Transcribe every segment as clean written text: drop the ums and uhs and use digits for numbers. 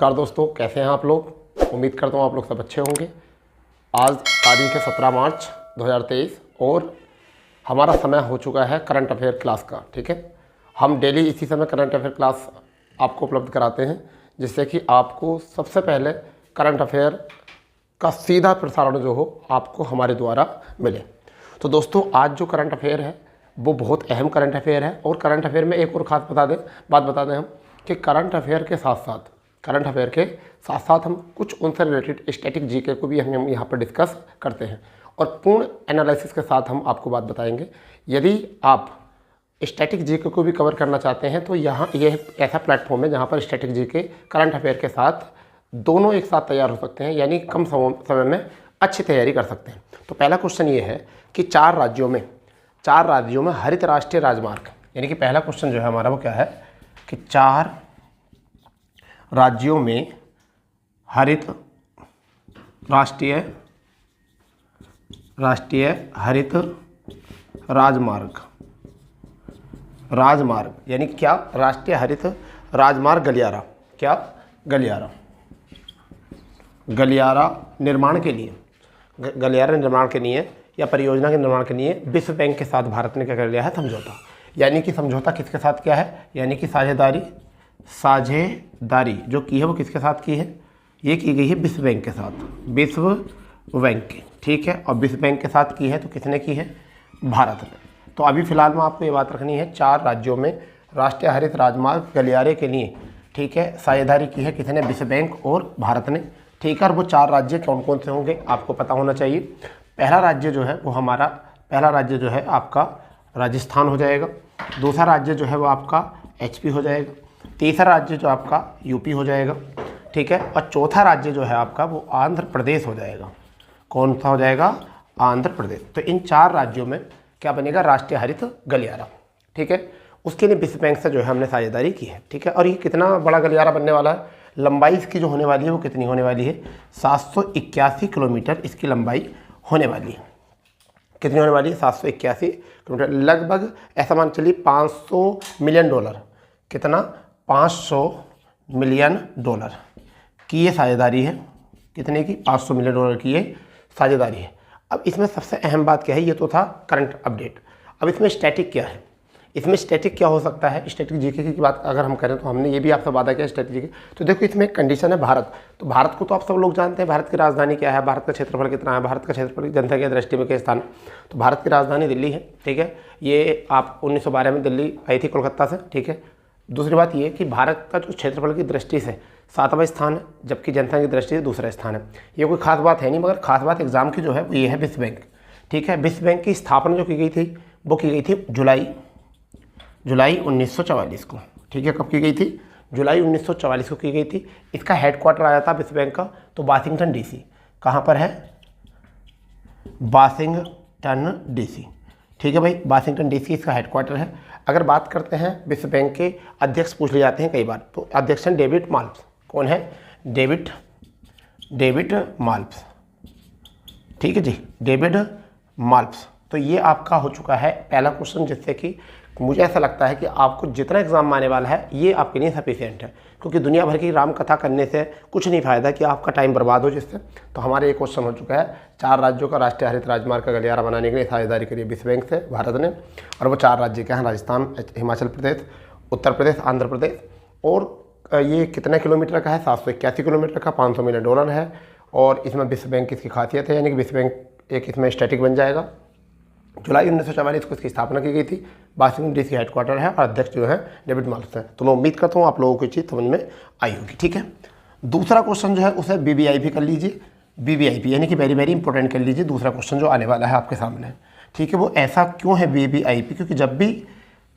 नमस्कार दोस्तों, कैसे हैं आप लोग। उम्मीद करता हूँ आप लोग सब अच्छे होंगे। आज तारीख है 17 मार्च 2023 और हमारा समय हो चुका है करंट अफेयर क्लास का। ठीक है, हम डेली इसी समय करंट अफेयर क्लास आपको उपलब्ध कराते हैं, जिससे कि आपको सबसे पहले करंट अफेयर का सीधा प्रसारण जो हो आपको हमारे द्वारा मिले। तो दोस्तों, आज जो करंट अफेयर है वो बहुत अहम करंट अफेयर है। और करंट अफेयर में एक और ख़ास बात बता दें हम कि करंट अफेयर के साथ साथ हम कुछ उनसे रिलेटेड स्टैटिक जीके को भी हम यहाँ पर डिस्कस करते हैं और पूर्ण एनालिसिस के साथ हम आपको बात बताएंगे। यदि आप स्टैटिक जीके को भी कवर करना चाहते हैं तो यहाँ यह ऐसा प्लेटफॉर्म है जहाँ पर स्टैटिक जीके करंट अफेयर के साथ दोनों एक साथ तैयार हो सकते हैं, यानी कम समय में अच्छी तैयारी कर सकते हैं। तो पहला क्वेश्चन ये है कि चार राज्यों में हरित राष्ट्रीय राजमार्ग, यानी कि पहला क्वेश्चन जो है हमारा वो क्या है कि 4 राज्यों में हरित राष्ट्रीय हरित राजमार्ग यानी क्या, राष्ट्रीय हरित राजमार्ग गलियारा निर्माण के लिए या परियोजना के निर्माण के लिए विश्व बैंक के साथ भारत ने क्या कर लिया है, समझौता। यानी कि समझौता किसके साथ किया है, यानी कि साझेदारी जो की है वो किसके साथ की है, ये की गई है विश्व बैंक के साथ, विश्व बैंक की। ठीक है, और विश्व बैंक के साथ की है तो किसने की है, भारत ने। तो अभी फिलहाल में आपको ये बात रखनी है, 4 राज्यों में राष्ट्रीय हरित राजमार्ग गलियारे के लिए, ठीक है, साझेदारी की है किसने, विश्व बैंक और भारत ने। ठीक है, और वो 4 राज्य कौन कौन से होंगे आपको पता होना चाहिए। पहला राज्य जो है आपका राजस्थान हो जाएगा। दूसरा राज्य जो है वो आपका HP हो जाएगा। तीसरा राज्य जो आपका यूपी हो जाएगा। ठीक है, और चौथा राज्य जो है आपका वो आंध्र प्रदेश हो जाएगा। कौन सा हो जाएगा, आंध्र प्रदेश। तो इन 4 राज्यों में क्या बनेगा, राष्ट्रीय हरित गलियारा। ठीक है, उसके लिए विश्व बैंक से जो है हमने साझेदारी की है। ठीक है, और ये कितना बड़ा गलियारा बनने वाला है, लंबाई इसकी जो होने वाली है वो कितनी होने वाली है, 781 किलोमीटर इसकी लंबाई होने वाली है। कितनी होने वाली है, 781 किलोमीटर, लगभग ऐसा मान चलिए $500 मिलियन। कितना, $500 मिलियन की ये साझेदारी है। कितने की, $500 मिलियन की ये साझेदारी है। अब इसमें सबसे अहम बात क्या है, ये तो था करंट अपडेट। अब इसमें स्टैटिक क्या है, इसमें स्टैटिक क्या हो सकता है, स्टैटिक जीके की बात अगर हम करें तो हमने ये भी आपसे वादा किया स्टैटिक जीके। तो देखो, इसमें एक कंडीशन है भारत। तो भारत को तो आप सब लोग जानते हैं, भारत की राजधानी क्या है, भारत का क्षेत्रफल कितना है, भारत का क्षेत्रफल जनता की दृष्टि में किस स्थान है। तो भारत की राजधानी दिल्ली है। ठीक है, ये आप 1912 में दिल्ली आई थी कोलकाता से। ठीक है, दूसरी बात ये कि भारत का जो क्षेत्रफल की दृष्टि से 7वां स्थान है, जबकि जनता की दृष्टि से दूसरा स्थान है। ये कोई खास बात है नहीं, मगर खास बात एग्जाम की जो है वो ये है विश्व बैंक। ठीक है, विश्व बैंक की स्थापना जो की गई थी वो की गई थी जुलाई 1944 को। ठीक है, कब की गई थी, जुलाई 1944 को की गई थी। इसका हेडक्वार्टर आया था विश्व बैंक का तो वाशिंगटन DC। कहाँ पर है, वाशिंगटन DC। ठीक है भाई, वाशिंगटन DC इसका हेडक्वार्टर है। अगर बात करते हैं विश्व बैंक के अध्यक्ष पूछ ले जाते हैं कई बार, तो अध्यक्ष हैं डेविड माल्प्स। कौन है, डेविड माल्प्स। ठीक है जी, डेविड माल्प्स। तो ये आपका हो चुका है पहला क्वेश्चन, जिससे कि मुझे ऐसा लगता है कि आपको जितना एग्जाम आने वाला है ये आपके लिए सफिशिएंट है, क्योंकि दुनिया भर की राम कथा करने से कुछ नहीं फायदा कि आपका टाइम बर्बाद हो जिससे। तो हमारे ये क्वेश्चन हो चुका है, 4 राज्यों का राष्ट्रीय हरित राजमार्ग का गलियारा बनाने के लिए साझेदारी करी विश्व बैंक से भारत ने। और वो 4 राज्य क्या हैं, राजस्थान, हिमाचल प्रदेश, उत्तर प्रदेश, आंध्र प्रदेश। और ये कितने किलोमीटर का है, 781 किलोमीटर का, $500 मिलियन है। और इसमें विश्व बैंक की इसकी खासियत है, यानी कि विश्व बैंक एक इसमें स्टैटिक बन जाएगा। जुलाई 1944 को इसकी स्थापना की गई थी, वाशिंगटन DC हेडक्वार्टर है और अध्यक्ष जो है डेविड माल्प्स हैं। तो मैं उम्मीद करता हूँ आप लोगों को चीज़ समझ में आई होगी। ठीक है, दूसरा क्वेश्चन जो है उसे BBIP कर लीजिए, BBIP यानी कि वेरी वेरी इंपॉर्टेंट कर लीजिए। दूसरा क्वेश्चन जो आने वाला है आपके सामने, ठीक है, वो ऐसा क्यों है BBIP, क्योंकि जब भी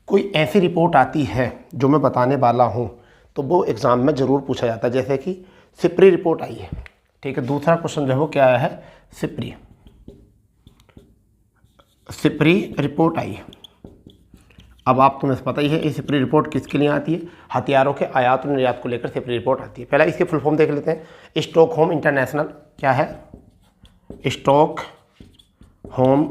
कोई ऐसी रिपोर्ट आती है जो मैं बताने वाला हूँ तो वो एग्ज़ाम में ज़रूर पूछा जाता है, जैसे कि सिप्री रिपोर्ट आई है। ठीक है, दूसरा क्वेश्चन जो है वो क्या आया है, सिप्री रिपोर्ट आई है। अब आप तुम्हें पता ही है ये सिप्री रिपोर्ट किसके लिए आती है, हथियारों के आयात और निर्यात को लेकर सिप्री रिपोर्ट आती है। पहला इसके फुल फॉर्म देख लेते हैं। स्टॉकहोम इंटरनेशनल, क्या है, स्टॉकहोम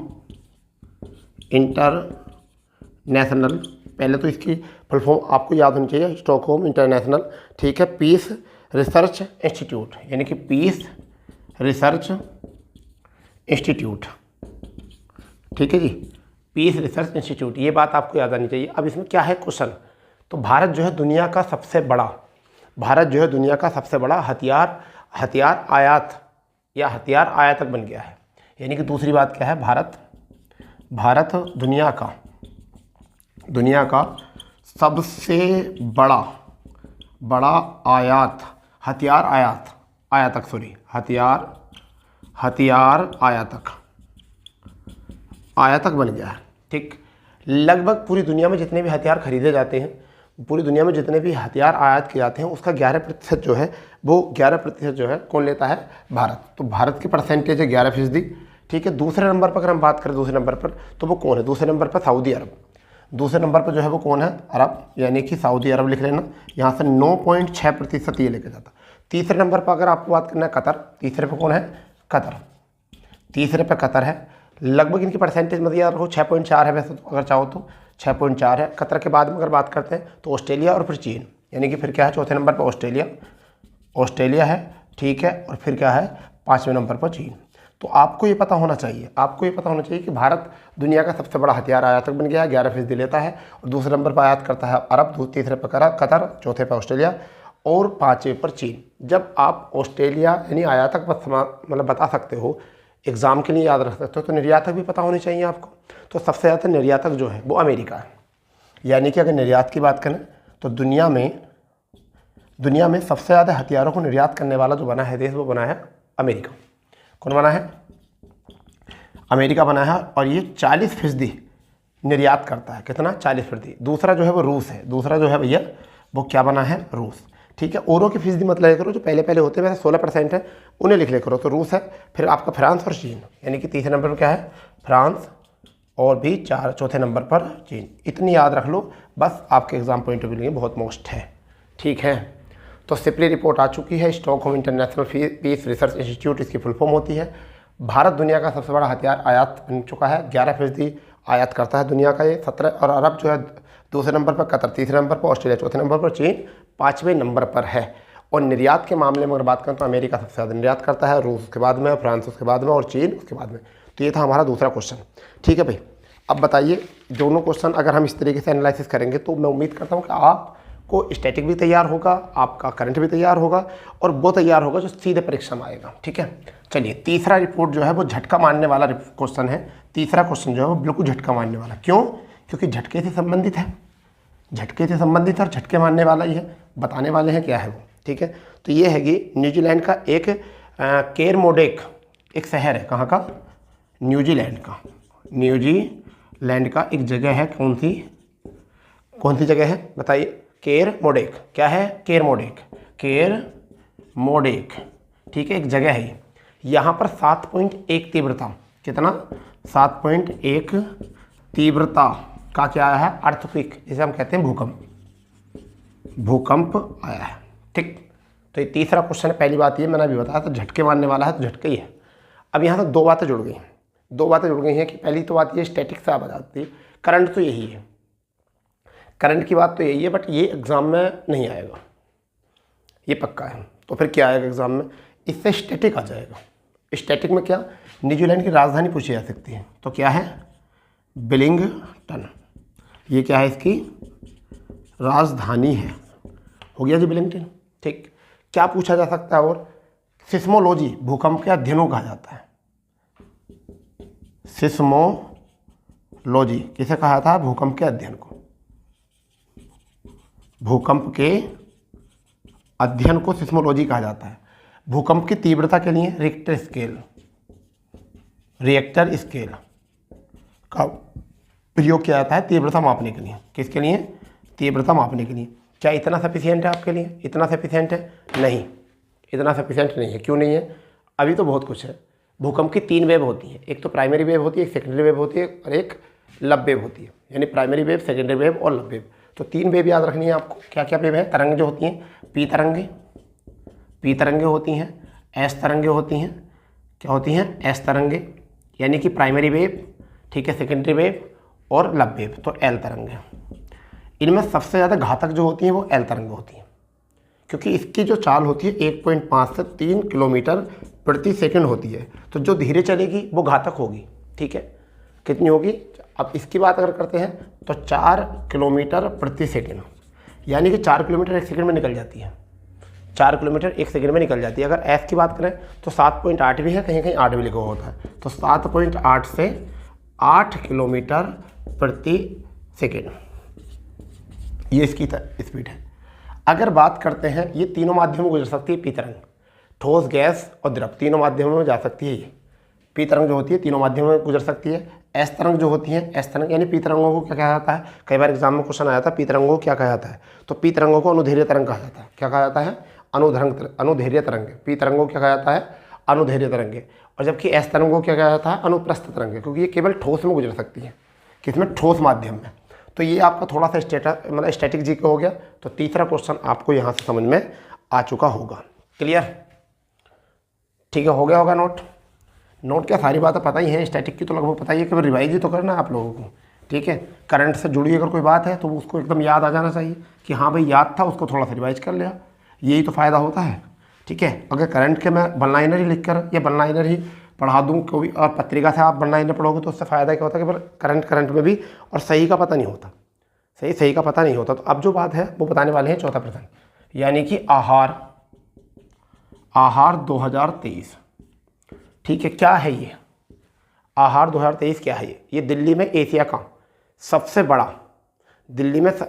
इंटरनेशनल। पहले तो इसकी फुल फॉर्म आपको याद होनी चाहिए, स्टॉकहोम इंटरनेशनल। ठीक है, पीस रिसर्च इंस्टीट्यूट, यानी कि पीस रिसर्च इंस्टीट्यूट। ठीक है जी, पीस रिसर्च इंस्टीट्यूट, ये बात आपको याद आनी चाहिए। अब इसमें क्या है क्वेश्चन, तो भारत जो है दुनिया का सबसे बड़ा हथियार आयात या हथियार आयातक बन गया है। यानी कि दूसरी बात क्या है, भारत दुनिया का सबसे बड़ा हथियार आयातक बन गया है। ठीक, लगभग पूरी दुनिया में जितने भी हथियार खरीदे जाते हैं, पूरी दुनिया में जितने भी हथियार आयात किए जाते हैं, उसका 11% जो है वो 11% जो है कौन लेता है, भारत। तो भारत की परसेंटेज है 11%। ठीक है, दूसरे नंबर पर अगर हम बात करें दूसरे नंबर पर, तो वो कौन है, दूसरे नंबर पर सऊदी अरब। दूसरे नंबर पर जो है वो कौन है, अरब, यानी कि सऊदी अरब लिख लेना। यहाँ से 9.6% ये लेके जाता। तीसरे नंबर पर अगर आपको बात करना है कतर, तीसरे पर कौन है, तीसरे पर कतर है। लगभग इनकी परसेंटेज मत याद रखो, 6.4 है वैसे तो, अगर चाहो तो 6.4 है। कतर के बाद में अगर बात करते हैं तो ऑस्ट्रेलिया और फिर चीन, यानी कि फिर क्या है, चौथे नंबर पर ऑस्ट्रेलिया है। ठीक है, और फिर क्या है, 5वें नंबर पर चीन। तो आपको ये पता होना चाहिए कि भारत दुनिया का सबसे बड़ा हथियार आयातक बन गया है, 11% लेता है। और दूसरे नंबर पर आयात करता है अरब, तीसरे पर कतर, चौथे पर ऑस्ट्रेलिया और 5वें पर चीन। जब आप ऑस्ट्रेलिया यानी आयातक मतलब बता सकते हो, एग्ज़ाम के लिए याद रख सकते हो, तो निर्यातक भी पता होनी चाहिए आपको। तो सबसे ज़्यादा निर्यातक जो है वो अमेरिका है। यानी कि अगर निर्यात की बात करें तो दुनिया में सबसे ज़्यादा हथियारों को निर्यात करने वाला जो बना है देश, वो बना है अमेरिका। कौन बना है, अमेरिका बना है, और ये 40% निर्यात करता है। कितना, 40%। दूसरा जो है वो रूस है, दूसरा जो है भैया वो क्या बना है, रूस। ठीक है, औरों की फीसदी मत ले करो, जो पहले होते हैं वैसे 16% है, उन्हें लिख ले करो। तो रूस है, फिर आपका फ्रांस और चीन, यानी कि तीसरे नंबर पर क्या है, फ्रांस, और भी चौथे नंबर पर चीन। इतनी याद रख लो बस, आपके एग्जाम पॉइंट ऑफ व्यू के लिए बहुत मोस्ट है। ठीक है, तो सिपली रिपोर्ट आ चुकी है, Stockholm International Peace Research Institute इसकी फुल फॉर्म होती है। भारत दुनिया का सबसे बड़ा हथियार आयात बन चुका है, 11% आयात करता है दुनिया का ये, 17। और अरब जो है दूसरे नंबर पर, कतर तीसरे नंबर पर, ऑस्ट्रेलिया चौथे नंबर पर, चीन 5वें नंबर पर है। और निर्यात के मामले में अगर बात करें तो अमेरिका सबसे ज़्यादा निर्यात करता है, रूस उसके बाद में, फ्रांस उसके बाद में, और चीन उसके बाद में। तो ये था हमारा दूसरा क्वेश्चन। ठीक है भाई, अब बताइए दोनों क्वेश्चन अगर हम इस तरीके से एनालिसिस करेंगे तो मैं उम्मीद करता हूँ कि आपको स्टैटिक भी तैयार होगा, आपका करंट भी तैयार होगा, और वो तैयार होगा जो सीधे परीक्षा में आएगा। ठीक है, चलिए तीसरा रिपोर्ट जो है वो झटका मारने वाला क्वेश्चन है। तीसरा क्वेश्चन जो है वो बिल्कुल झटका मारने वाला। क्यों, क्योंकि झटके से संबंधित है, और झटके मारने वाला ही है, बताने वाले हैं क्या है वो। ठीक है, तो ये है कि न्यूजीलैंड का एक केरमोडेक एक शहर है, कहाँ का, न्यूजीलैंड का एक जगह है। कौन सी जगह है बताइए, केरमोडेक। क्या है, केरमोडेक। ठीक है, एक जगह है, यहाँ पर 7.1 तीव्रता, कितना, 7.1 तीव्रता का क्या आया है, अर्थक्वेक, जिसे हम कहते हैं भूकंप आया है। ठीक, तो ये तीसरा क्वेश्चन है। पहली बात ये मैंने अभी बताया था, झटके मारने वाला है तो झटके ही है। अब यहाँ से दो बातें जुड़ गई हैं कि पहली तो बात ये स्टैटिक से आप आ जाती है, करंट तो यही है, करंट की बात तो यही है, बट ये एग्ज़ाम में नहीं आएगा, ये पक्का है। तो फिर क्या आएगा एग्ज़ाम में, इससे स्टैटिक आ जाएगा। स्टैटिक में क्या, न्यूजीलैंड की राजधानी पूछी जा सकती है, तो क्या है, वेलिंगटन। ये क्या है, इसकी राजधानी है, हो गया जी वेलिंगटन। ठीक, क्या पूछा जा सकता है और, सिस्मोलॉजी, भूकंप के अध्ययनों कहा जाता है। सिस्मोलॉजी किसे कहा था, भूकंप के अध्ययन को, भूकंप के अध्ययन को सिस्मोलॉजी कहा जाता है। भूकंप की तीव्रता के लिए रिक्टर स्केल का प्रयोग किया जाता है तीव्रता मापने के लिए। किसके लिए, तीव्रता मापने के लिए। क्या इतना सफिशिएंट है आपके लिए, इतना सफिशिएंट है, नहीं, इतना सफिशिएंट नहीं है। क्यों नहीं है, अभी तो बहुत कुछ है। भूकंप की 3 वेव होती हैं, एक तो प्राइमरी वेव होती है, एक सेकेंडरी वेव होती है, और एक लब वेव होती है, यानी प्राइमरी वेव, सेकेंडरी वेव और लब वेव। तो 3 वेव याद रखनी है आपको। क्या क्या वेव है, तरंग जो होती हैं, पी तरंगे होती हैं, एस तरंगे होती हैं, क्या होती हैं, एस तरंगे, यानी कि प्राइमरी वेव, ठीक है, सेकेंडरी वेव और लब वेव, तो एल तरंगे। इनमें सबसे ज़्यादा घातक जो होती हैं वो एल तरंगे होती हैं। क्योंकि इसकी जो चाल होती है 1.5 से 3 किलोमीटर प्रति सेकंड होती है, तो जो धीरे चलेगी वो घातक होगी। ठीक है, कितनी होगी? अब इसकी बात अगर करते हैं तो 4 किलोमीटर प्रति सेकंड, यानी कि 4 किलोमीटर 1 सेकंड में निकल जाती है। 4 किलोमीटर 1 सेकंड में निकल जाती है। अगर एस की बात करें तो 7.8 भी है, कहीं कहीं 8 भी लिखा होता है, तो 7.8 से 8 किलोमीटर प्रति सेकंड ये इसकी स्पीड है। अगर बात करते हैं, ये तीनों माध्यमों में गुजर सकती है पी तरंग, ठोस, गैस और द्रव, तीनों माध्यमों में जा सकती है। ये पी तरंग जो होती है तीनों माध्यमों में गुजर सकती है। एस तरंग जो होती है, एस तरंग यानी पी तरंगों को क्या कहा जाता है? कई बार एग्जाम में क्वेश्चन आया था पी तरंगों को क्या कहा जाता है, तो पी तरंगों को अनुधैर्य तरंग कहा जाता है। क्या कहा जाता है? अनुधैर्य तरंग। पी तरंगों को क्या कहा जाता है? अनुधैर्य तरंगे। और जबकि एस तरंगों को क्या कहा जाता है? अनुप्रस्थ तरंगे, क्योंकि ये केवल ठोस में गुजर सकती है। किसमें? ठोस माध्यम में। तो ये आपका थोड़ा सा स्टैटिक जी का हो गया। तो तीसरा क्वेश्चन आपको यहाँ से समझ में आ चुका होगा। क्लियर? ठीक है, हो गया होगा नोट क्या, सारी बातें पता ही है, स्टैटिक की तो लगभग पता ही है, केवल रिवाइज ही तो करना है आप लोगों को। ठीक है, करंट से जुड़ी अगर कोई बात है तो उसको एकदम याद आ जाना चाहिए कि हाँ भाई याद था, उसको थोड़ा सा रिवाइज कर लिया, यही तो फ़ायदा होता है। ठीक है, अगर करंट के मैं वन लाइनर ही लिख कर या वन लाइनर ही पढ़ा दूँ कोई, और पत्रिका से आप वन लाइनर पढ़ोगे तो उससे फ़ायदा क्या होता है कि करंट में भी और सही का पता नहीं होता, सही का पता नहीं होता। तो अब जो बात है वो बताने वाले हैं चौथा प्रश्न, यानी कि आहार 2023। ठीक है, क्या है ये आहार 2023? क्या है ये दिल्ली में एशिया का सबसे बड़ा,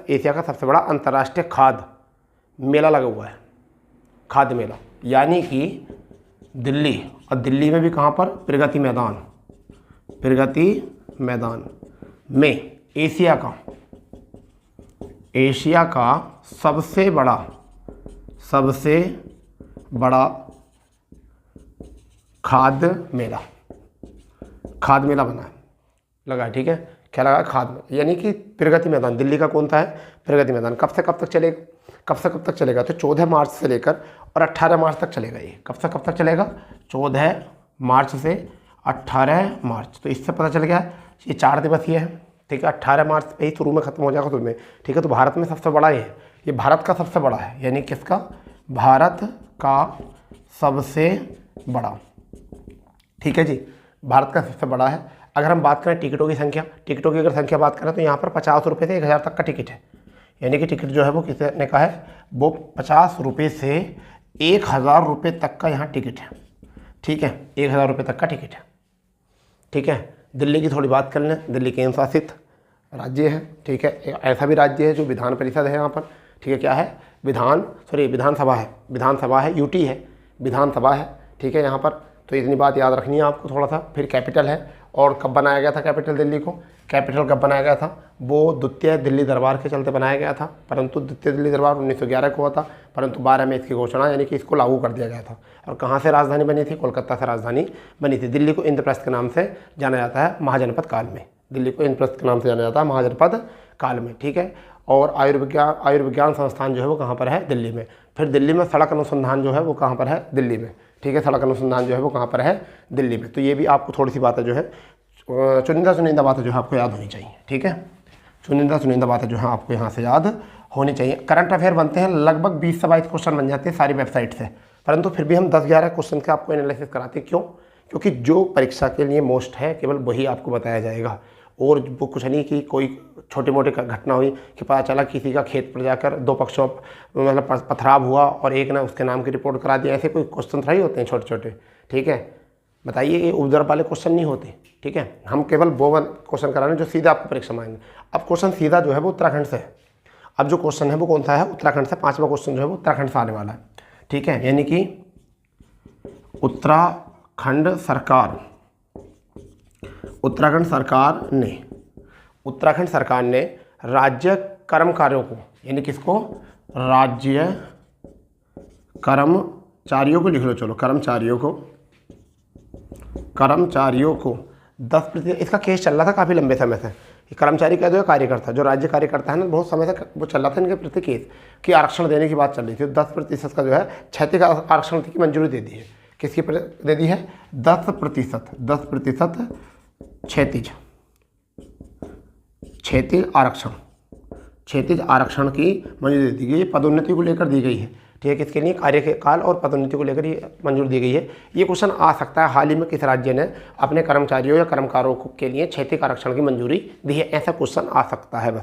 एशिया का सबसे बड़ा अंतर्राष्ट्रीय खाद्य मेला लगा हुआ है, खाद्य मेला। यानी कि दिल्ली, और दिल्ली में भी कहाँ पर? प्रगति मैदान में एशिया का सबसे बड़ा खाद्य मेला बना है, लगा है। ठीक है, क्या लगा? खाद्य, यानी कि प्रगति मैदान। दिल्ली का कौन सा है? प्रगति मैदान। कब से कब तक चलेगा? तो 14 मार्च से लेकर और 18 मार्च तक चलेगा। ये कब से कब तक चलेगा? 14 मार्च से 18 मार्च। तो इससे पता चल गया ये 4 दिवसीय है। ठीक है, 18 मार्च पे ही शुरू में खत्म हो जाएगा में। ठीक है, तो भारत में सबसे बड़ा ये भारत का सबसे बड़ा है, यानी किसका? भारत का सबसे बड़ा। ठीक है जी, भारत का सबसे बड़ा है। अगर हम बात करें टिकटों की अगर संख्या बात करें तो यहाँ पर 50 रुपये से 1000 तक का टिकट है, यानी कि टिकट जो है वो किसने का है? वो 50 रुपये से 1000 रुपये तक का यहाँ टिकट है। ठीक है, 1000 रुपये तक का टिकट है। ठीक है, दिल्ली की थोड़ी बात कर लें। दिल्ली केंद्र शासित राज्य है। ठीक है, ऐसा भी राज्य है जो विधान परिषद है यहाँ पर। ठीक है, क्या है? विधानसभा है, यूटी है, विधानसभा है। ठीक है, यहाँ पर तो इतनी बात याद रखनी है आपको थोड़ा सा। फिर कैपिटल है, और कब बनाया गया था कैपिटल दिल्ली को? कैपिटल कब बनाया गया था? वो द्वितीय दिल्ली दरबार के चलते बनाया गया था, परंतु द्वितीय दिल्ली दरबार 1911 को हुआ था, परंतु 12 में इसकी घोषणा, यानी कि इसको लागू कर दिया गया था। और कहाँ से राजधानी बनी थी? कोलकाता से राजधानी बनी थी। दिल्ली को इंद्रप्रस्थ के नाम से जाना जाता है महाजनपद काल में। ठीक है, और आयुर्विज्ञान संस्थान जो है वो कहाँ पर है? दिल्ली में। फिर दिल्ली में सड़क अनुसंधान जो है वो कहाँ पर है? दिल्ली में। ठीक है, सड़क अनुसंधान जो है वो कहाँ पर है? दिल्ली में। तो ये भी आपको थोड़ी सी बातें जो है चुनिंदा बातें जो है आपको याद होनी चाहिए। ठीक है, चुनिंदा बातें जो है आपको यहाँ से याद होनी चाहिए। करंट अफेयर बनते हैं लगभग 20 से 22 क्वेश्चन बन जाते हैं सारी वेबसाइट से, परंतु फिर भी हम 10-11 क्वेश्चन के आपको एनालिसिस कराते हैं। क्यों? क्योंकि जो परीक्षा के लिए मोस्ट है केवल वही आपको बताया जाएगा, और वो कुछ नहीं कि कोई छोटी मोटी घटना हुई कि पता चला किसी का खेत पर जाकर 2 पक्षों मतलब पथराव हुआ और एक ने उसके नाम की रिपोर्ट करा दी, ऐसे कोई क्वेश्चन थोड़ी होते हैं छोटे। ठीक है, बताइए, ये उपद्रव वाले क्वेश्चन नहीं होते। ठीक है, हम केवल वो क्वेश्चन करा रहे हैं जो सीधा आपको परीक्षा में आएंगे। अब क्वेश्चन सीधा जो है वो उत्तराखंड से है। अब जो क्वेश्चन है वो कौन सा है? उत्तराखंड से। 5वां क्वेश्चन जो है वो उत्तराखंड से आने वाला है। ठीक है, यानी कि उत्तराखंड सरकार ने राज्य कर्मकारियों को, यानी किसको? राज्य कर्मचारियों को लिख लो, चलो, कर्मचारियों को 10%। इसका केस चल रहा था काफ़ी लंबे समय से। कर्मचारी कह दो या कार्यकर्ता, जो राज्य कार्यकर्ता है ना, बहुत समय तक वो चल रहा था इनके प्रति केस कि आरक्षण देने की बात चल रही थी। 10% का जो है क्षैतिज आरक्षण की मंजूरी दे दी है। किसकी दे दी है? 10% क्षैतिज आरक्षण की मंजूरी दी गई है। पदोन्नति को लेकर दी गई है। ठीक है, किसके लिए, कार्यकाल और पदोन्नति को लेकर ये मंजूरी दी गई है। ये क्वेश्चन आ सकता है, हाल ही में किस राज्य ने अपने कर्मचारियों या कर्मकारों के लिए क्षेत्रीय आरक्षण की मंजूरी दी है, ऐसा क्वेश्चन आ सकता है। बस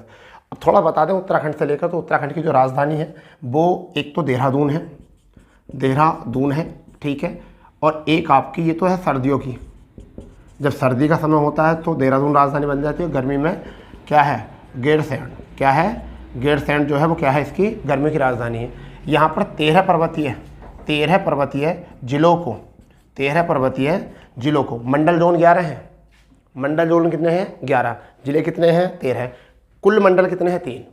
अब थोड़ा बता दें उत्तराखंड से लेकर, तो उत्तराखंड की जो राजधानी है वो एक तो देहरादून है, ठीक है, और एक आपकी ये तो है सर्दियों की, जब सर्दी का समय होता है तो देहरादून राजधानी बन जाती है, गर्मी में क्या है, गैरसैंण, क्या है, गैरसैंण जो है वो क्या है, इसकी गर्मी की राजधानी है। यहाँ पर 13 पर्वतीय जिलों को मंडल जोन 11 हैं, मंडल जोन कितने हैं, 11, जिले कितने हैं, 13, कुल मंडल कितने हैं, 3,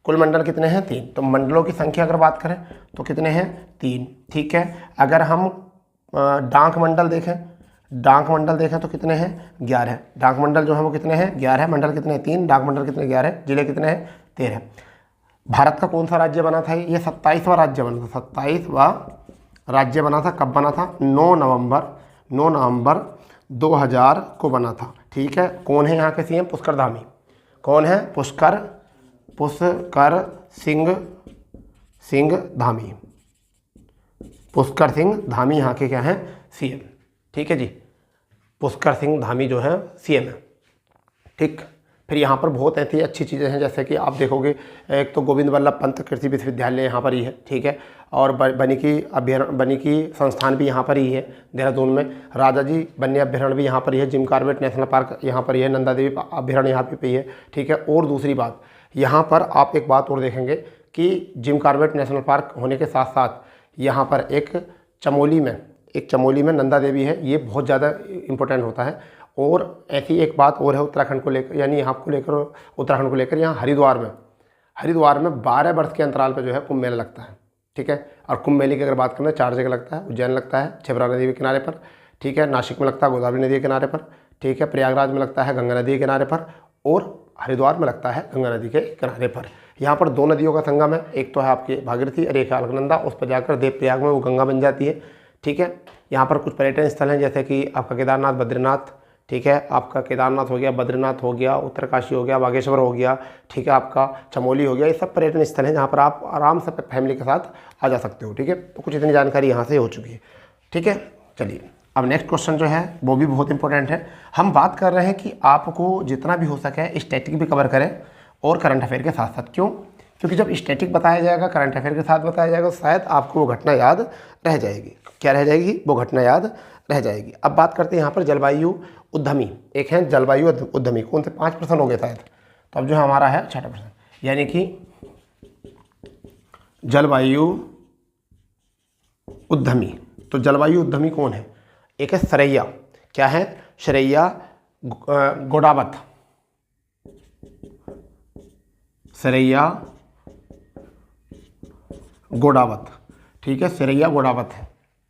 कुल मंडल कितने हैं, 3। तो मंडलों की संख्या अगर बात करें तो कितने हैं, 3, ठीक है। अगर हम डाक मंडल देखें तो कितने हैं, 11, डाक मंडल जो है वो कितने हैं, 11, मंडल कितने हैं, 3, डाक मंडल कितने, 11, जिले कितने हैं, 13। भारत का कौन सा राज्य बना था, ये 27वां राज्य बना था, 27वां राज्य बना था। कब बना था, 9 नवंबर 2000 को बना था, ठीक है। कौन है यहाँ के सीएम, पुष्कर धामी, कौन है, पुष्कर सिंह धामी यहाँ के क्या हैं, सीएम, ठीक है जी, पुष्कर सिंह धामी जो है सीएम है, ठीक। फिर यहाँ पर बहुत ऐसी अच्छी चीज़ें हैं, जैसे कि आप देखोगे एक तो गोविंद वल्लभ पंत कृषि विश्वविद्यालय यहाँ पर ही है, ठीक है, और बनिकी संस्थान भी यहाँ पर ही है देहरादून में, राजा जी वन्य अभ्यारण्य भी यहाँ पर ही है, जिम कॉर्बेट नेशनल पार्क यहाँ पर ही है, नंदा देवी अभ्यारण्य यहाँ पे ही है, ठीक है। और दूसरी बात, यहाँ पर आप एक बात और देखेंगे कि जिम कॉर्बेट नेशनल पार्क होने के साथ साथ यहाँ पर एक चमोली में नंदा देवी है, ये बहुत ज़्यादा इम्पोर्टेंट होता है। और ऐसी एक बात और है उत्तराखंड को लेकर, यानी उत्तराखंड को लेकर यहाँ हरिद्वार में 12 वर्ष के अंतराल पर जो है कुंभ मेला लगता है, ठीक है। और कुंभ मेले की अगर बात करें 4 जगह लगता है, उज्जैन लगता है क्षिप्रा नदी के किनारे पर, ठीक है, नासिक में लगता है गोदावरी नदी के किनारे पर, ठीक है, प्रयागराज में लगता है गंगा नदी के किनारे पर, और हरिद्वार में लगता है गंगा नदी के किनारे पर। यहाँ पर 2 नदियों का संगम है, एक तो है आपकी भागीरथी और एक है अलकनंदा, उस पर जाकर देवप्रयाग में वो गंगा बन जाती है, ठीक है। यहाँ पर कुछ पर्यटन स्थल हैं, जैसे कि आपका केदारनाथ, बद्रीनाथ, ठीक है, आपका केदारनाथ हो गया, बद्रीनाथ हो गया, उत्तरकाशी हो गया, बागेश्वर हो गया, ठीक है, आपका चमोली हो गया, ये सब पर्यटन स्थल हैं जहाँ पर आप आराम से फैमिली के साथ आ जा सकते हो, ठीक है। तो कुछ इतनी जानकारी यहाँ से हो चुकी है, ठीक है। चलिए अब नेक्स्ट क्वेश्चन जो है वो भी बहुत इंपॉर्टेंट है। हम बात कर रहे हैं कि आपको जितना भी हो सके स्टैटिक भी कवर करें और करंट अफेयर के साथ साथ। क्यों? क्योंकि जब स्टैटिक बताया जाएगा, करंट अफेयर के साथ बताया जाएगा, तो शायद आपको वो घटना याद रह जाएगी। क्या रह जाएगी? वो घटना याद रह जाएगी। अब बात करते हैं यहाँ पर जलवायु उद्यमी, एक है जलवायु उद्यमी, कौन से 5% हो गए शायद, तो अब जो हमारा है 6%, यानी कि जलवायु उद्यमी। तो जलवायु उद्यमी कौन है? एक है सरैया, क्या है? सरैया गोडावत, सरैया गोडावत, ठीक है, सरैया गोडावत है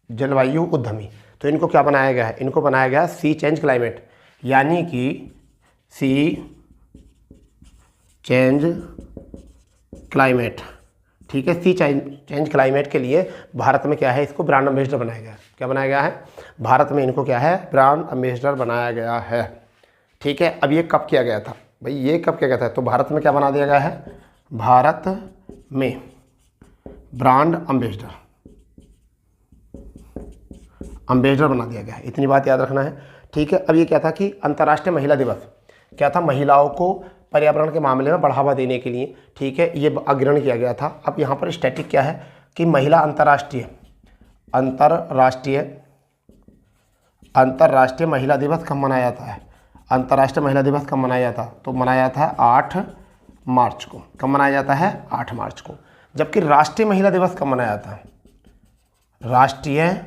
जलवायु उद्यमी। तो इनको क्या बनाया गया है? इनको बनाया गया सी चेंज क्लाइमेट, यानी कि सी चेंज क्लाइमेट, ठीक है। सी चेंज क्लाइमेट के लिए भारत में क्या है? इसको ब्रांड एम्बेसडर बनाया गया है। क्या बनाया गया है? भारत में इनको क्या है? ब्रांड एम्बेसडर बनाया गया है, ठीक है। अब ये कब किया गया था भाई? ये कब किया गया था? तो भारत में क्या बना दिया गया है? भारत में ब्रांड एम्बेसडर बना दिया गया है, इतनी बात याद रखना है, ठीक है। अब ये क्या था कि अंतर्राष्ट्रीय महिला दिवस क्या था? महिलाओं को पर्यावरण के मामले में बढ़ावा देने के लिए, ठीक है, ये अग्रहण किया गया था। अब यहाँ पर स्टैटिक क्या है कि महिला अंतर्राष्ट्रीय महिला दिवस कब मनाया जाता है? अंतर्राष्ट्रीय महिला दिवस कब मनाया जाता? तो मनाया जाता है 8 मार्च को। कब मनाया जाता है? 8 मार्च को। जबकि राष्ट्रीय महिला दिवस कब मनाया जाता है? राष्ट्रीय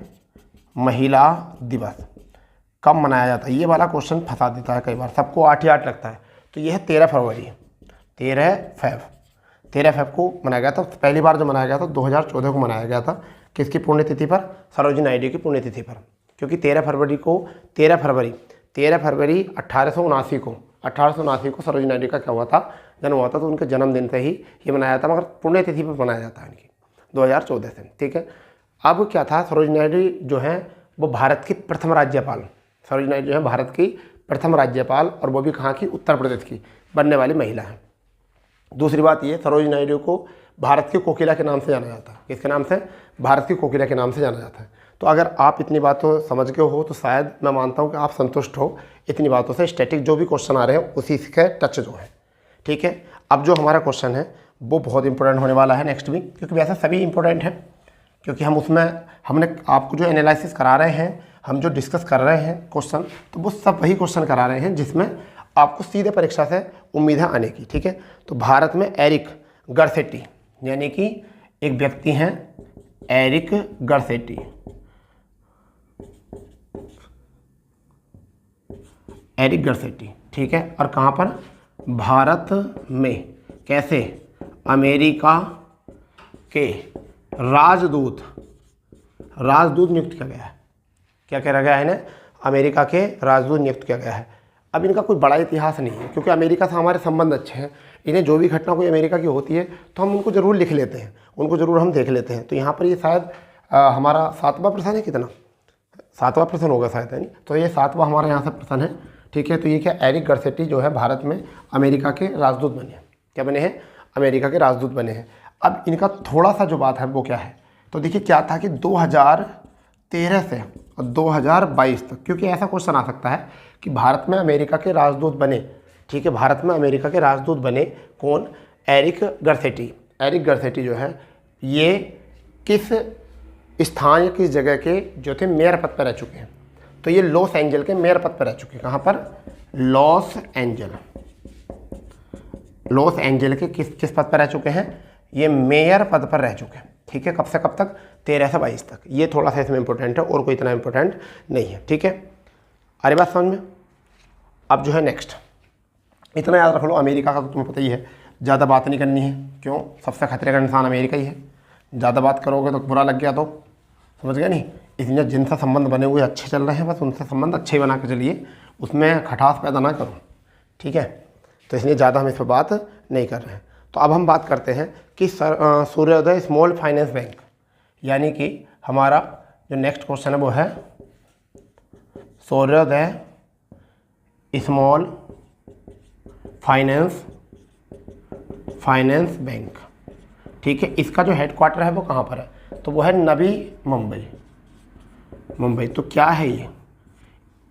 महिला दिवस कब मनाया जाता है? ये वाला क्वेश्चन फंसा देता है कई बार, सबको 8 ही 8 लगता है। तो ये है 13 फरवरी, 13 फेब को मनाया गया था। पहली बार जो मनाया गया था 2014 को मनाया गया था। किसकी पुण्यतिथि पर? सरोजिनी नायडू की पुण्यतिथि पर। क्योंकि 13 फरवरी 1879 को सरोजिनी नायडू का क्या हुआ था? जन्म हुआ था। तो उनके जन्मदिन से ही ये मनाया जाता, मगर पुण्यतिथि पर मनाया जाता है इनकी 2014 से, ठीक है। अब क्या था? सरोजिनी नायडू जो हैं वो भारत की प्रथम राज्यपाल, सरोजिनी नायडू जो है भारत की प्रथम राज्यपाल, और वो भी कहाँ की? उत्तर प्रदेश की बनने वाली महिला है। दूसरी बात ये, सरोजिनी नायडू को भारत की कोकिला के नाम से जाना जाता है। किसके नाम से? भारत की कोकिला के नाम से जाना जाता है। तो अगर आप इतनी बातों समझ गए हो तो शायद मैं मानता हूँ कि आप संतुष्ट हो इतनी बातों से। स्टैटिक जो भी क्वेश्चन आ रहे हैं उसी के टच जो है, ठीक है। अब जो हमारा क्वेश्चन है वो बहुत इंपॉर्टेंट होने वाला है नेक्स्ट वीक, क्योंकि वैसे सभी इंपॉर्टेंट है, क्योंकि हम उसमें हमने आपको जो एनालिसिस करा रहे हैं, हम जो डिस्कस कर रहे हैं क्वेश्चन, तो वो सब वही क्वेश्चन करा रहे हैं जिसमें आपको सीधे परीक्षा से उम्मीद है आने की, ठीक है। तो भारत में एरिक गर्सेटी यानी कि एक व्यक्ति हैं एरिक गर्सेटी, एरिक गर्सेटी, ठीक है। और कहाँ पर? भारत में। कैसे? अमेरिका के राजदूत नियुक्त किया गया है। क्या करा गया है इन्हें? अमेरिका के राजदूत नियुक्त किया गया है। अब इनका कोई बड़ा इतिहास नहीं है, क्योंकि अमेरिका से हमारे संबंध अच्छे हैं। इन्हें जो भी घटना कोई अमेरिका की होती है तो हम उनको ज़रूर लिख लेते हैं, उनको ज़रूर हम देख लेते हैं। तो यहाँ पर ये शायद हमारा 7वां प्रश्न है, कितना? 7वां प्रश्न होगा शायद, है नहीं? तो ये 7वां हमारा यहाँ से प्रश्न है, ठीक है। तो ये क्या? एरिक गर्सेटी जो है भारत में अमेरिका के राजदूत बने हैं। क्या बने हैं? अमेरिका के राजदूत बने हैं। अब इनका थोड़ा सा जो बात है वो क्या है, तो देखिए क्या था कि 2013 से और 2022 तक, क्योंकि ऐसा क्वेश्चन आ सकता है कि भारत में अमेरिका के राजदूत बने, ठीक है। भारत में अमेरिका के राजदूत बने कौन? एरिक गर्सेटी। एरिक गर्सेटी जो है ये किस स्थान या किस जगह के जो थे मेयर पद पर रह चुके हैं? तो ये लॉस एंजल के मेयर पद पर रह चुके हैं। कहाँ पर? Loss angel. लॉस एंजल के किस पद पर रह चुके हैं? ये मेयर पद पर रह चुके हैं, ठीक है। कब से कब तक? 13 से 22 तक। ये थोड़ा सा इसमें इंपॉर्टेंट है और कोई इतना इंपॉर्टेंट नहीं है, ठीक है। अरे बात समझ में? अब जो है नेक्स्ट, इतना याद रख लो, अमेरिका का तो तुम्हें पता ही है, ज़्यादा बात नहीं करनी है। क्यों? सबसे खतरे का इंसान अमेरिका ही है। ज़्यादा बात करोगे तो बुरा लग गया तो, समझ गए नहीं? इसलिए जिनसे संबंध बने हुए अच्छे चल रहे हैं, बस उनसे संबंध अच्छे ही बना के चलिए, उसमें खटास पैदा ना करो, ठीक है। तो इसलिए ज़्यादा हम इस पर बात नहीं कर रहे हैं। तो अब हम बात करते हैं कि सूर्योदय स्मॉल फाइनेंस बैंक, यानी कि हमारा जो नेक्स्ट क्वेश्चन है वो है सूर्योदय स्मॉल फाइनेंस बैंक, ठीक है। इसका जो हेडक्वार्टर है वो कहाँ पर है? तो वो है नवी मुंबई। तो क्या है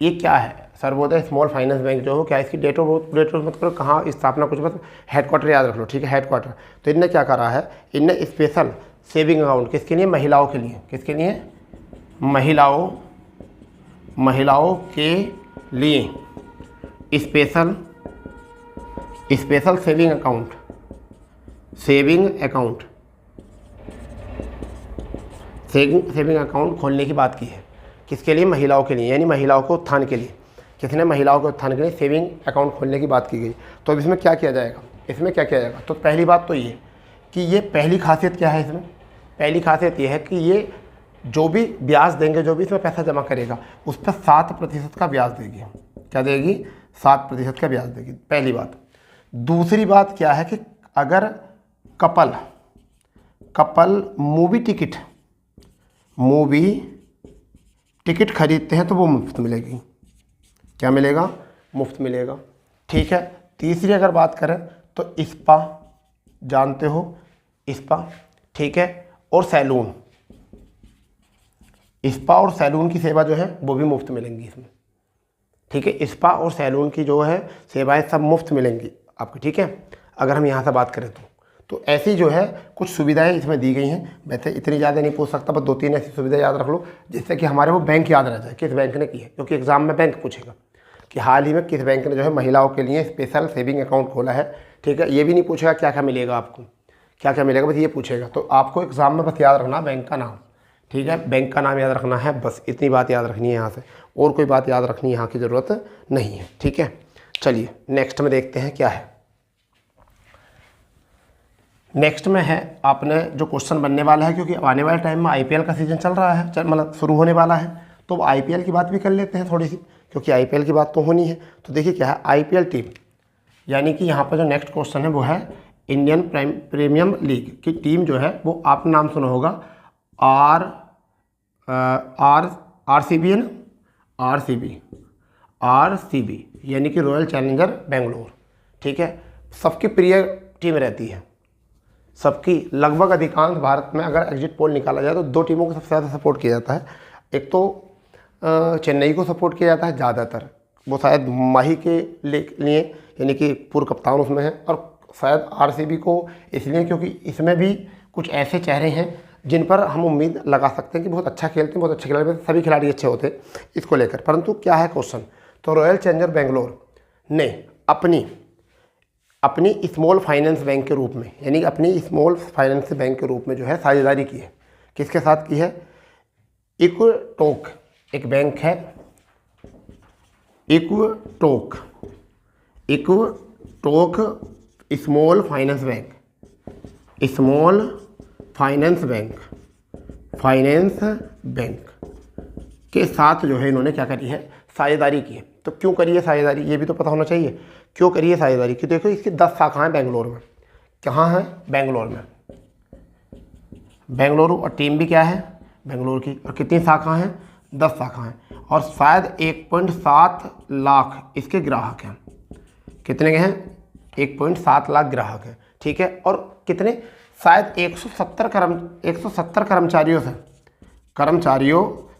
ये क्या है? सर्वोदय स्मॉल फाइनेंस बैंक जो हो, क्या इसकी डेट ऑफ मत करो, कहाँ स्थापना कुछ मत, हेडक्वार्टर याद रख लो, ठीक है। हेडक्वार्टर। तो इनने क्या करा है? इनने स्पेशल सेविंग अकाउंट किसके लिए? महिलाओं के लिए। किसके लिए? महिलाओं के लिए स्पेशल सेविंग अकाउंट खोलने की बात की है। किसके लिए? महिलाओं के लिए, यानी महिलाओं के उत्थान के लिए। किसने? महिलाओं के उत्थान के लिए सेविंग अकाउंट खोलने की बात की गई। तो अब इसमें क्या किया जाएगा? तो पहली बात तो ये कि ये पहली खासियत क्या है इसमें? पहली खासियत ये है कि ये जो भी ब्याज देंगे, जो भी इसमें पैसा जमा करेगा, उस पर 7% का ब्याज देगी। क्या देगी? 7% का ब्याज देगी, पहली बात। दूसरी बात क्या है कि अगर कपल मूवी टिकट खरीदते हैं तो वो मुफ्त मिलेगी। क्या मिलेगा? मुफ्त मिलेगा, ठीक है। तीसरी अगर बात करें तो स्पा, जानते हो स्पा, ठीक है। और सैलून, स्पा और सैलून की सेवा जो है वो भी मुफ्त मिलेंगी इसमें, ठीक है। स्पा और सैलून की जो है सेवाएं सब मुफ्त मिलेंगी आपको, ठीक है। अगर हम यहाँ से बात करें तो ऐसी जो है कुछ सुविधाएं इसमें दी गई हैं। वैसे इतनी ज़्यादा नहीं पूछ सकता, बस 2-3 ऐसी सुविधाएं याद रख लो जिससे कि हमारे वो बैंक याद रह जाए, किस बैंक ने की है। क्योंकि एग्जाम में बैंक पूछेगा कि हाल ही में किस बैंक ने जो है महिलाओं के लिए स्पेशल सेविंग अकाउंट खोला है, ठीक है। ये भी नहीं पूछेगा क्या क्या मिलेगा आपको, क्या क्या मिलेगा, बस ये पूछेगा। तो आपको एग्जाम में बस याद रखना बैंक का नाम, ठीक है। बैंक का नाम याद रखना है, बस इतनी बात याद रखनी है यहाँ से, और कोई बात याद रखनी यहाँ की ज़रूरत नहीं है, ठीक है। चलिए नेक्स्ट में देखते हैं क्या है। नेक्स्ट में है आपने जो क्वेश्चन बनने वाला है, क्योंकि आने वाले टाइम में आईपीएल का सीज़न चल रहा है, मतलब शुरू होने वाला है, तो आईपीएल की बात भी कर लेते हैं थोड़ी सी, क्योंकि आईपीएल की बात तो होनी है। तो देखिए क्या है आईपीएल टीम, यानी कि यहाँ पर जो नेक्स्ट क्वेश्चन है वो है इंडियन प्रीमियम लीग की टीम जो है वो आपने नाम सुना होगा आरसीबी है ना, आरसीबी यानी कि रॉयल चैलेंजर बेंगलोर, ठीक है। सबकी प्रिय टीम रहती है, सबकी लगभग अधिकांश भारत में अगर एग्जिट पोल निकाला जाए तो दो टीमों को सबसे ज़्यादा सपोर्ट किया जाता है। एक तो चेन्नई को सपोर्ट किया जाता है ज़्यादातर, वो शायद माही के लिए यानी कि पूर्व कप्तान उसमें है, और शायद आरसीबी को इसलिए क्योंकि इसमें भी कुछ ऐसे चेहरे हैं जिन पर हम उम्मीद लगा सकते हैं कि बहुत अच्छा खेलते हैं, बहुत अच्छे खिलाड़ी, सभी खिलाड़ी अच्छे होते हैं इसको लेकर। परंतु क्या है क्वेश्चन, तो रॉयल चैलेंजर बेंगलोर ने अपनी स्मॉल फाइनेंस बैंक के रूप में, यानी अपनी स्मॉल फाइनेंस बैंक के रूप में जो है साझेदारी की है। किसके साथ की है? इक्विटोक एक बैंक है, इक्विटोक स्मॉल फाइनेंस बैंक के साथ जो है इन्होंने क्या करी है? साझेदारी की है। तो क्यों करी है साझेदारी, ये भी तो पता होना चाहिए। क्यों करी है साझेदारी? कि देखो इसकी 10 शाखाएं बेंगलोर में। कहाँ है? बेंगलोर में। बेंगलुरु, और टीम भी क्या है? बेंगलोर की। और कितनी शाखाएं हैं? 10 शाखाएं। और शायद 1.7 लाख इसके ग्राहक हैं। कितने के हैं? 1.7 लाख ग्राहक हैं, ठीक है। और कितने? शायद 170 कर्मचारियों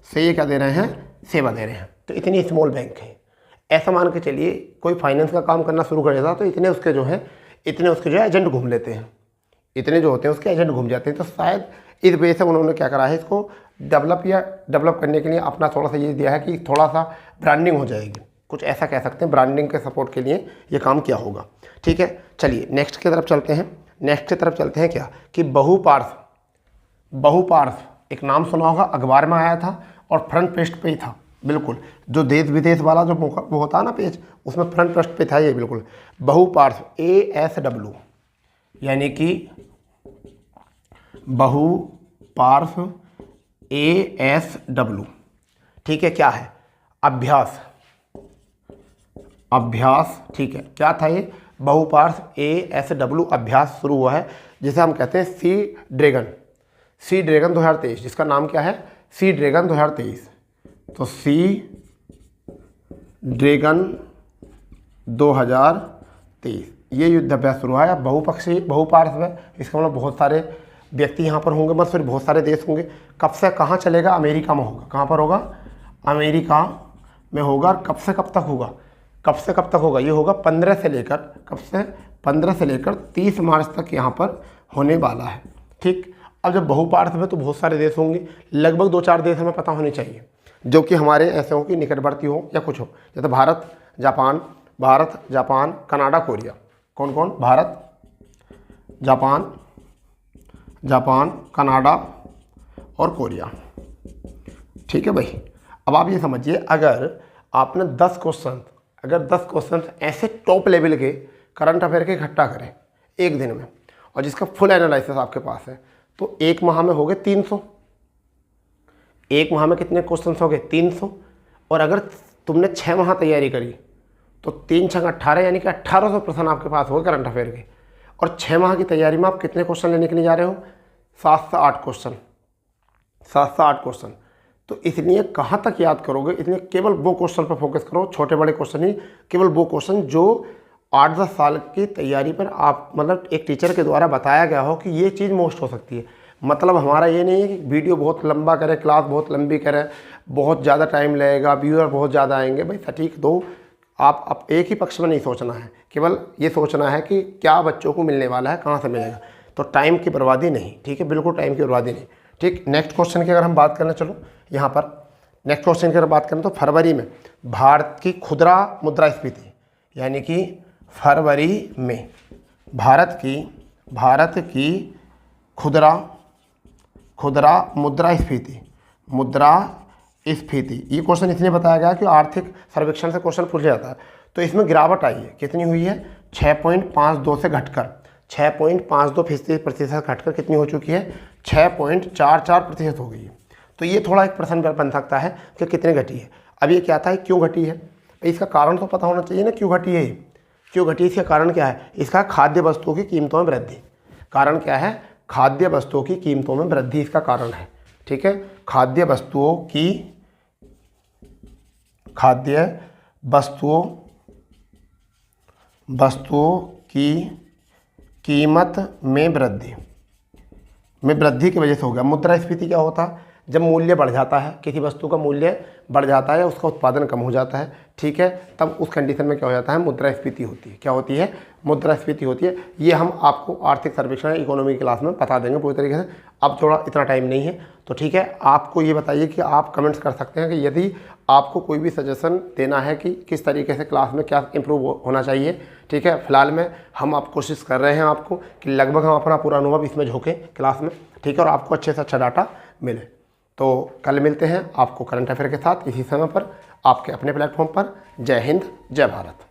से ये क्या दे रहे हैं? सेवा दे रहे हैं। तो इतनी स्मॉल बैंक है। ऐसा मान के चलिए कोई फाइनेंस का काम करना शुरू कर देता तो इतने उसके जो है एजेंट घूम लेते हैं, इतने जो होते हैं उसके एजेंट घूम जाते हैं। तो शायद इस वजह से उन्होंने क्या करा है, इसको डेवलप करने के लिए अपना थोड़ा सा ये दिया है कि थोड़ा सा ब्रांडिंग हो जाएगी, कुछ ऐसा कह सकते हैं। ब्रांडिंग के सपोर्ट के लिए ये काम किया होगा, ठीक है। चलिए नेक्स्ट की तरफ चलते हैं। क्या कि बहुपार्श्व एक नाम सुना होगा, अखबार में आया था और फ्रंट पेज पे ही था, बिल्कुल जो देश विदेश वाला जो वो होता है ना पेज, उसमें फ्रंट पेज पे था ये, बिल्कुल बहुपार्श्व ASW, यानी कि बहुपार्श्व ASW, ठीक है। क्या है? अभ्यास, ठीक है। क्या था ये? बहुपार्श्व ASW अभ्यास शुरू हुआ है, जिसे हम कहते हैं सी ड्रैगन 2023, जिसका नाम क्या है? Sea dragon 2023। तो सी ड्रैगन 2023 ये युद्धाभ्यास शुरू है। बहुपार्श्व है, इसका मतलब बहुत सारे व्यक्ति यहाँ पर होंगे, मतलब बहुत सारे देश होंगे। कब से कहाँ चलेगा? अमेरिका में होगा। कहाँ पर होगा? अमेरिका में होगा। और कब से कब तक होगा? ये होगा 15 से लेकर 30 मार्च तक यहाँ पर होने वाला है, ठीक। अब जब बहुपार्श्व है तो बहुत सारे देश होंगे, लगभग 2-4 देश हमें पता होने चाहिए जो कि हमारे ऐसे हो कि निकटवर्ती हो या कुछ हो, जैसे भारत, जापान, कनाडा, कोरिया। कौन कौन? भारत, जापान, कनाडा और कोरिया, ठीक है भाई। अब आप ये समझिए, अगर आपने 10 क्वेश्चन ऐसे टॉप लेवल के करंट अफेयर के इकट्ठा करें एक दिन में, और जिसका फुल एनालिसिस आपके पास है, तो एक माह में हो गए 300। एक माह में कितने क्वेश्चन हो गए? 300। और अगर तुमने 6 माह तैयारी करी तो 3 × 18, यानी कि 1800 प्रश्न आपके पास हो गए करंट अफेयर के। और 6 माह की तैयारी में आप कितने क्वेश्चन लेने के लिए जा रहे हो? 7 से 8 क्वेश्चन। तो इसलिए कहाँ तक याद करोगे? इसलिए केवल वो क्वेश्चन पर फोकस करो, छोटे बड़े क्वेश्चन ही, केवल वो क्वेश्चन जो 8-10 साल की तैयारी पर आप मतलब एक टीचर के द्वारा बताया गया हो कि ये चीज़ मोस्ट हो सकती है। मतलब हमारा ये नहीं है कि वीडियो बहुत लंबा करें, क्लास बहुत लंबी करें, बहुत ज़्यादा टाइम लगेगा, व्यूअर बहुत ज़्यादा आएंगे। भाई सटीक दो, आप एक ही पक्ष में नहीं सोचना है, केवल ये सोचना है कि क्या बच्चों को मिलने वाला है, कहाँ से मिलेगा। तो टाइम की बर्बादी नहीं, ठीक है, बिल्कुल टाइम की बर्बादी नहीं, ठीक। नेक्स्ट क्वेश्चन की अगर हम बात करना, चलो यहाँ पर नेक्स्ट क्वेश्चन की अगर बात करें तो फरवरी में भारत की खुदरा मुद्रास्फीति, यानी कि फरवरी में भारत की खुदरा मुद्रास्फीति, ये क्वेश्चन इसलिए बताया गया कि आर्थिक सर्वेक्षण से क्वेश्चन पूछा जाता है। तो इसमें गिरावट आई है, कितनी हुई है? 6.52 से घटकर 6.52% घटकर कितनी हो चुकी है? 6.44% हो गई है। तो ये थोड़ा एक प्रश्न बन सकता है कि कितने घटी है। अब ये क्या था, क्यों घटी है? इसका कारण तो पता होना चाहिए ना, क्यों घटी है, क्यों घटी, इसका कारण क्या है? इसका खाद्य वस्तुओं की कीमतों में वृद्धि। कारण क्या है? खाद्य वस्तुओं की कीमतों में वृद्धि इसका कारण है, ठीक है। खाद्य वस्तुओं की कीमत में वृद्धि, में वृद्धि की वजह से हो गया। मुद्रास्फीति क्या होता है? जब मूल्य बढ़ जाता है, किसी वस्तु का मूल्य बढ़ जाता है, उसका उत्पादन कम हो जाता है, ठीक है, तब उस कंडीशन में क्या हो जाता है? मुद्रास्फीति होती है। क्या होती है? मुद्रास्फीति होती है। ये हम आपको आर्थिक सर्वेक्षण इकोनॉमी क्लास में बता देंगे पूरी तरीके से। अब थोड़ा इतना टाइम नहीं है, तो ठीक है, आपको ये बताइए कि आप कमेंट्स कर सकते हैं कि यदि आपको कोई भी सजेशन देना है कि किस तरीके से क्लास में क्या इंप्रूव होना चाहिए, ठीक है। फिलहाल में हम आप कोशिश कर रहे हैं आपको कि लगभग हम अपना पूरा अनुभव इसमें झोंकें क्लास में, ठीक है, और आपको अच्छे से अच्छा डाटा मिले। तो कल मिलते हैं आपको करंट अफेयर के साथ इसी समय पर, आपके अपने प्लेटफॉर्म पर। जय हिंद, जय भारत।